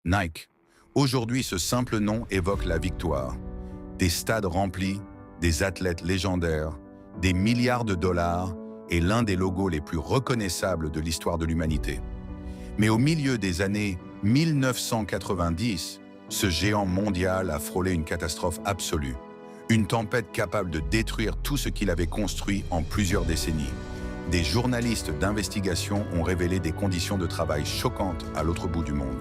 Nike. Aujourd'hui, ce simple nom évoque la victoire. Des stades remplis, des athlètes légendaires, des milliards de dollars et l'un des logos les plus reconnaissables de l'histoire de l'humanité. Mais au milieu des années 1990, ce géant mondial a frôlé une catastrophe absolue. Une tempête capable de détruire tout ce qu'il avait construit en plusieurs décennies. Des journalistes d'investigation ont révélé des conditions de travail choquantes à l'autre bout du monde.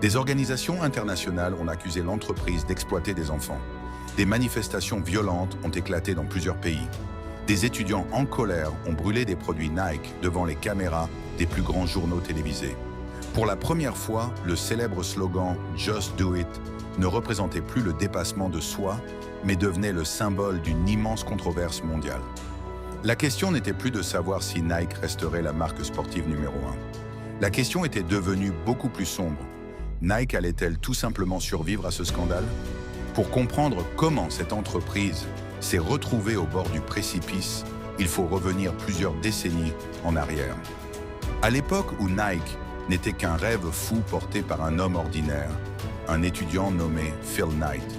Des organisations internationales ont accusé l'entreprise d'exploiter des enfants. Des manifestations violentes ont éclaté dans plusieurs pays. Des étudiants en colère ont brûlé des produits Nike devant les caméras des plus grands journaux télévisés. Pour la première fois, le célèbre slogan « Just Do It » ne représentait plus le dépassement de soi, mais devenait le symbole d'une immense controverse mondiale. La question n'était plus de savoir si Nike resterait la marque sportive numéro 1. La question était devenue beaucoup plus sombre. Nike allait-elle tout simplement survivre à ce scandale? Pour comprendre comment cette entreprise s'est retrouvée au bord du précipice, il faut revenir plusieurs décennies en arrière. À l'époque où Nike n'était qu'un rêve fou porté par un homme ordinaire, un étudiant nommé Phil Knight.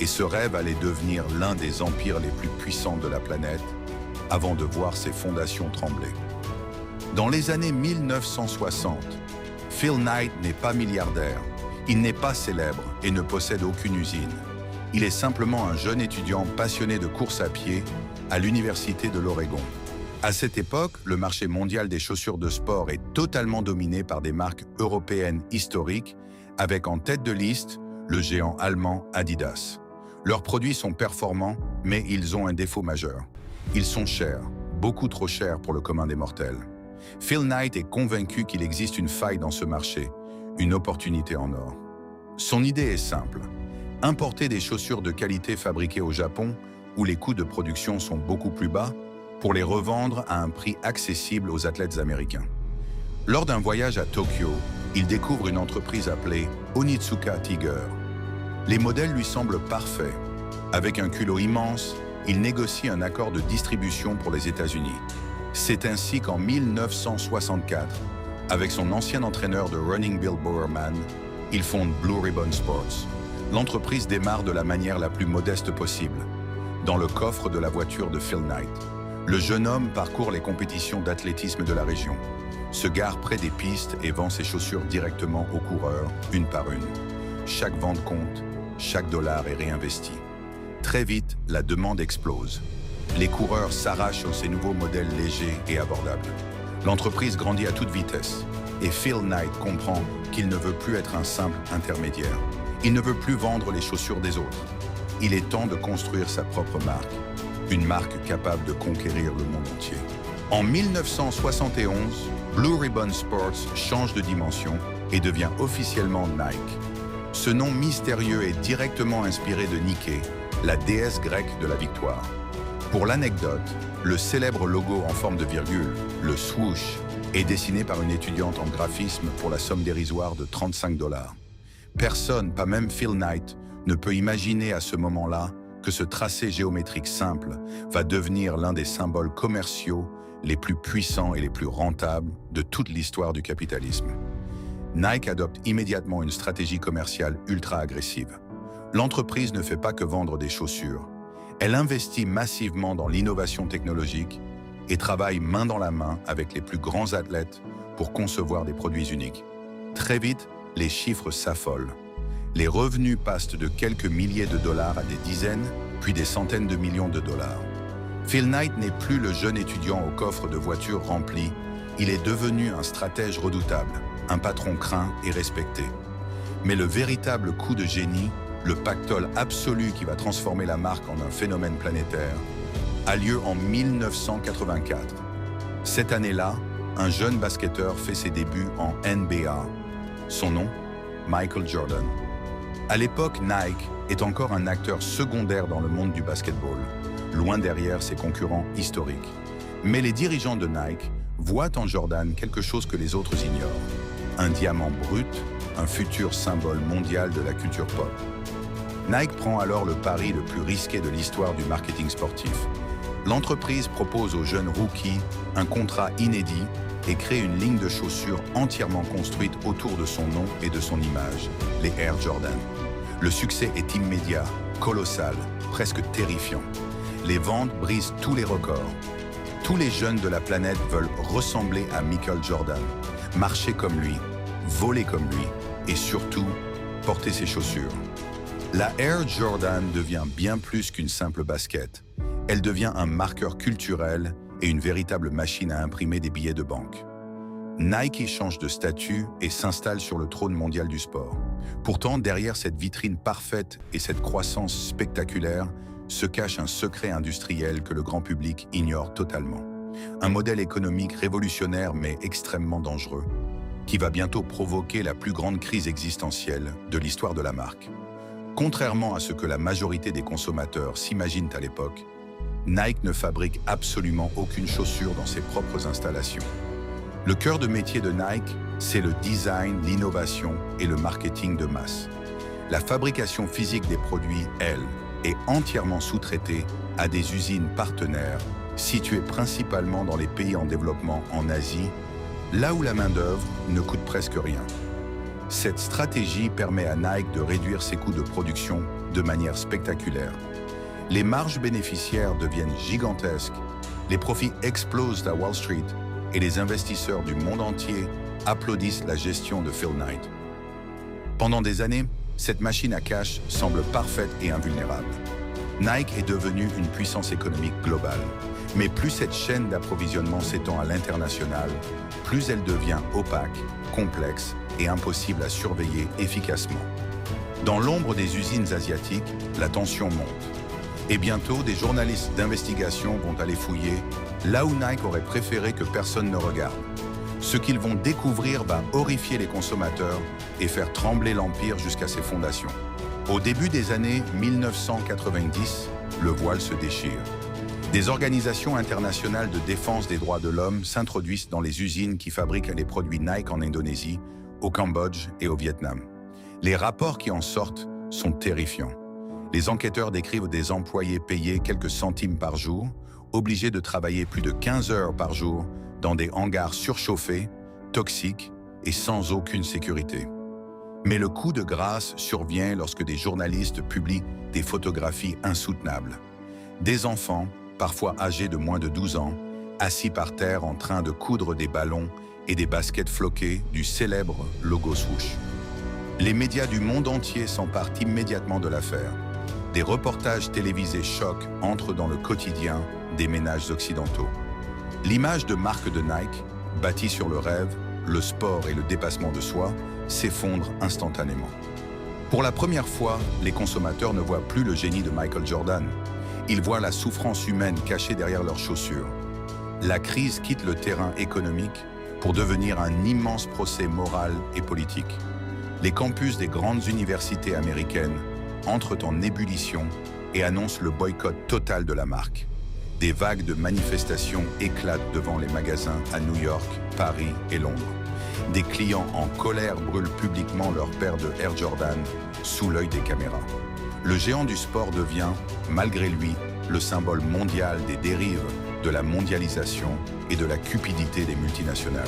Et ce rêve allait devenir l'un des empires les plus puissants de la planète, avant de voir ses fondations trembler. Dans les années 1960, Phil Knight n'est pas milliardaire, il n'est pas célèbre et ne possède aucune usine. Il est simplement un jeune étudiant passionné de course à pied à l'Université de l'Oregon. À cette époque, le marché mondial des chaussures de sport est totalement dominé par des marques européennes historiques, avec en tête de liste le géant allemand Adidas. Leurs produits sont performants, mais ils ont un défaut majeur. Ils sont chers, beaucoup trop chers pour le commun des mortels. Phil Knight est convaincu qu'il existe une faille dans ce marché, une opportunité en or. Son idée est simple, importer des chaussures de qualité fabriquées au Japon, où les coûts de production sont beaucoup plus bas, pour les revendre à un prix accessible aux athlètes américains. Lors d'un voyage à Tokyo, il découvre une entreprise appelée Onitsuka Tiger. Les modèles lui semblent parfaits. Avec un culot immense, il négocie un accord de distribution pour les États-Unis. C'est ainsi qu'en 1964, avec son ancien entraîneur de running Bill Bowerman, il fonde Blue Ribbon Sports. L'entreprise démarre de la manière la plus modeste possible, dans le coffre de la voiture de Phil Knight. Le jeune homme parcourt les compétitions d'athlétisme de la région, se gare près des pistes et vend ses chaussures directement aux coureurs, une par une. Chaque vente compte, chaque dollar est réinvesti. Très vite, la demande explose. Les coureurs s'arrachent sur ces nouveaux modèles légers et abordables. L'entreprise grandit à toute vitesse et Phil Knight comprend qu'il ne veut plus être un simple intermédiaire. Il ne veut plus vendre les chaussures des autres. Il est temps de construire sa propre marque, une marque capable de conquérir le monde entier. En 1971, Blue Ribbon Sports change de dimension et devient officiellement Nike. Ce nom mystérieux est directement inspiré de Nike, la déesse grecque de la victoire. Pour l'anecdote, le célèbre logo en forme de virgule, le swoosh, est dessiné par une étudiante en graphisme pour la somme dérisoire de 35 $. Personne, pas même Phil Knight, ne peut imaginer à ce moment-là que ce tracé géométrique simple va devenir l'un des symboles commerciaux les plus puissants et les plus rentables de toute l'histoire du capitalisme. Nike adopte immédiatement une stratégie commerciale ultra agressive. L'entreprise ne fait pas que vendre des chaussures. Elle investit massivement dans l'innovation technologique et travaille main dans la main avec les plus grands athlètes pour concevoir des produits uniques. Très vite, les chiffres s'affolent. Les revenus passent de quelques milliers de dollars à des dizaines, puis des centaines de millions de dollars. Phil Knight n'est plus le jeune étudiant au coffre de voitures rempli, il est devenu un stratège redoutable, un patron craint et respecté. Mais le véritable coup de génie, le pactole absolu qui va transformer la marque en un phénomène planétaire, a lieu en 1984. Cette année-là, un jeune basketteur fait ses débuts en NBA. Son nom, Michael Jordan. À l'époque, Nike est encore un acteur secondaire dans le monde du basketball, loin derrière ses concurrents historiques. Mais les dirigeants de Nike voient en Jordan quelque chose que les autres ignorent. Un diamant brut, un futur symbole mondial de la culture pop. Nike prend alors le pari le plus risqué de l'histoire du marketing sportif. L'entreprise propose aux jeunes rookies un contrat inédit et crée une ligne de chaussures entièrement construite autour de son nom et de son image, les Air Jordan. Le succès est immédiat, colossal, presque terrifiant. Les ventes brisent tous les records. Tous les jeunes de la planète veulent ressembler à Michael Jordan, marcher comme lui, voler comme lui et surtout, porter ses chaussures. La Air Jordan devient bien plus qu'une simple basket. Elle devient un marqueur culturel et une véritable machine à imprimer des billets de banque. Nike change de statut et s'installe sur le trône mondial du sport. Pourtant, derrière cette vitrine parfaite et cette croissance spectaculaire, se cache un secret industriel que le grand public ignore totalement. Un modèle économique révolutionnaire mais extrêmement dangereux, qui va bientôt provoquer la plus grande crise existentielle de l'histoire de la marque. Contrairement à ce que la majorité des consommateurs s'imaginent à l'époque, Nike ne fabrique absolument aucune chaussure dans ses propres installations. Le cœur de métier de Nike, c'est le design, l'innovation et le marketing de masse. La fabrication physique des produits, elle, est entièrement sous-traitée à des usines partenaires situées principalement dans les pays en développement en Asie, là où la main-d'œuvre ne coûte presque rien. Cette stratégie permet à Nike de réduire ses coûts de production de manière spectaculaire. Les marges bénéficiaires deviennent gigantesques, les profits explosent à Wall Street et les investisseurs du monde entier applaudissent la gestion de Phil Knight. Pendant des années, cette machine à cash semble parfaite et invulnérable. Nike est devenue une puissance économique globale. Mais plus cette chaîne d'approvisionnement s'étend à l'international, plus elle devient opaque, complexe et impossible à surveiller efficacement. Dans l'ombre des usines asiatiques, la tension monte. Et bientôt, des journalistes d'investigation vont aller fouiller là où Nike aurait préféré que personne ne regarde. Ce qu'ils vont découvrir va horrifier les consommateurs et faire trembler l'empire jusqu'à ses fondations. Au début des années 1990, le voile se déchire. Des organisations internationales de défense des droits de l'homme s'introduisent dans les usines qui fabriquent les produits Nike en Indonésie, au Cambodge et au Vietnam. Les rapports qui en sortent sont terrifiants. Les enquêteurs décrivent des employés payés quelques centimes par jour, obligés de travailler plus de 15 heures par jour dans des hangars surchauffés, toxiques et sans aucune sécurité. Mais le coup de grâce survient lorsque des journalistes publient des photographies insoutenables. Des enfants, parfois âgés de moins de 12 ans, assis par terre en train de coudre des ballons et des baskets floquées du célèbre logo swoosh. Les médias du monde entier s'emparent immédiatement de l'affaire. Des reportages télévisés chocs entrent dans le quotidien des ménages occidentaux. L'image de marque de Nike, bâtie sur le rêve, le sport et le dépassement de soi, s'effondre instantanément. Pour la première fois, les consommateurs ne voient plus le génie de Michael Jordan. Ils voient la souffrance humaine cachée derrière leurs chaussures. La crise quitte le terrain économique pour devenir un immense procès moral et politique. Les campus des grandes universités américaines entrent en ébullition et annoncent le boycott total de la marque. Des vagues de manifestations éclatent devant les magasins à New York, Paris et Londres. Des clients en colère brûlent publiquement leur paire de Air Jordan sous l'œil des caméras. Le géant du sport devient, malgré lui, le symbole mondial des dérives, de la mondialisation et de la cupidité des multinationales.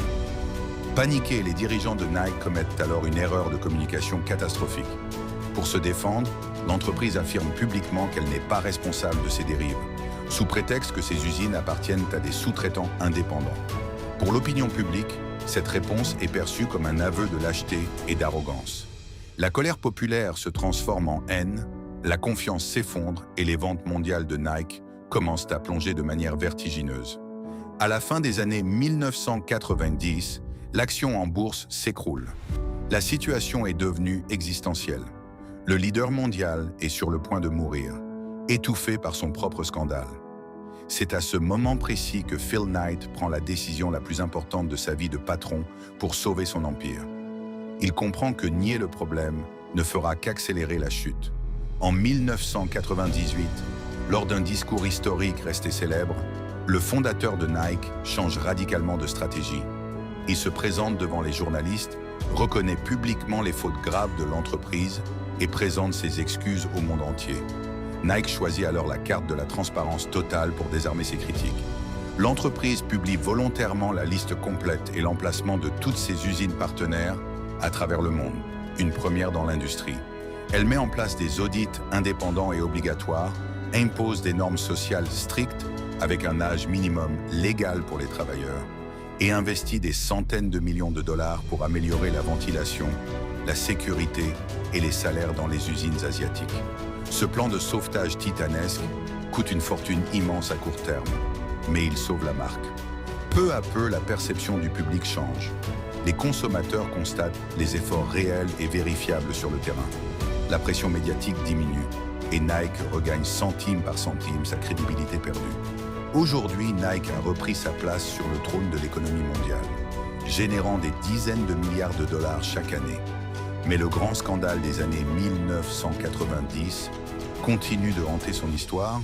Paniqués, les dirigeants de Nike commettent alors une erreur de communication catastrophique. Pour se défendre, l'entreprise affirme publiquement qu'elle n'est pas responsable de ces dérives, sous prétexte que ces usines appartiennent à des sous-traitants indépendants. Pour l'opinion publique, cette réponse est perçue comme un aveu de lâcheté et d'arrogance. La colère populaire se transforme en haine, la confiance s'effondre et les ventes mondiales de Nike commencent à plonger de manière vertigineuse. À la fin des années 1990, l'action en bourse s'écroule. La situation est devenue existentielle. Le leader mondial est sur le point de mourir, étouffé par son propre scandale. C'est à ce moment précis que Phil Knight prend la décision la plus importante de sa vie de patron pour sauver son empire. Il comprend que nier le problème ne fera qu'accélérer la chute. En 1998, lors d'un discours historique resté célèbre, le fondateur de Nike change radicalement de stratégie. Il se présente devant les journalistes, reconnaît publiquement les fautes graves de l'entreprise et présente ses excuses au monde entier. Nike choisit alors la carte de la transparence totale pour désarmer ses critiques. L'entreprise publie volontairement la liste complète et l'emplacement de toutes ses usines partenaires à travers le monde, une première dans l'industrie. Elle met en place des audits indépendants et obligatoires, impose des normes sociales strictes avec un âge minimum légal pour les travailleurs et investit des centaines de millions de dollars pour améliorer la ventilation, la sécurité et les salaires dans les usines asiatiques. Ce plan de sauvetage titanesque coûte une fortune immense à court terme, mais il sauve la marque. Peu à peu, la perception du public change. Les consommateurs constatent les efforts réels et vérifiables sur le terrain. La pression médiatique diminue et Nike regagne centime par centime sa crédibilité perdue. Aujourd'hui, Nike a repris sa place sur le trône de l'économie mondiale, générant des dizaines de milliards de dollars chaque année. Mais le grand scandale des années 1990 continue de hanter son histoire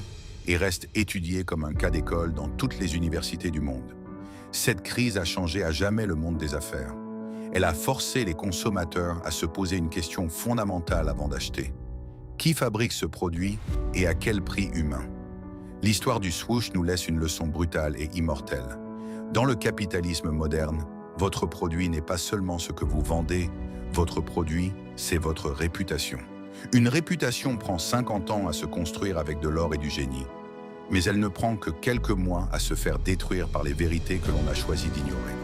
et reste étudié comme un cas d'école dans toutes les universités du monde. Cette crise a changé à jamais le monde des affaires. Elle a forcé les consommateurs à se poser une question fondamentale avant d'acheter. Qui fabrique ce produit et à quel prix humain? L'histoire du swoosh nous laisse une leçon brutale et immortelle. Dans le capitalisme moderne, votre produit n'est pas seulement ce que vous vendez, votre produit, c'est votre réputation. Une réputation prend 50 ans à se construire avec de l'or et du génie, mais elle ne prend que quelques mois à se faire détruire par les vérités que l'on a choisi d'ignorer.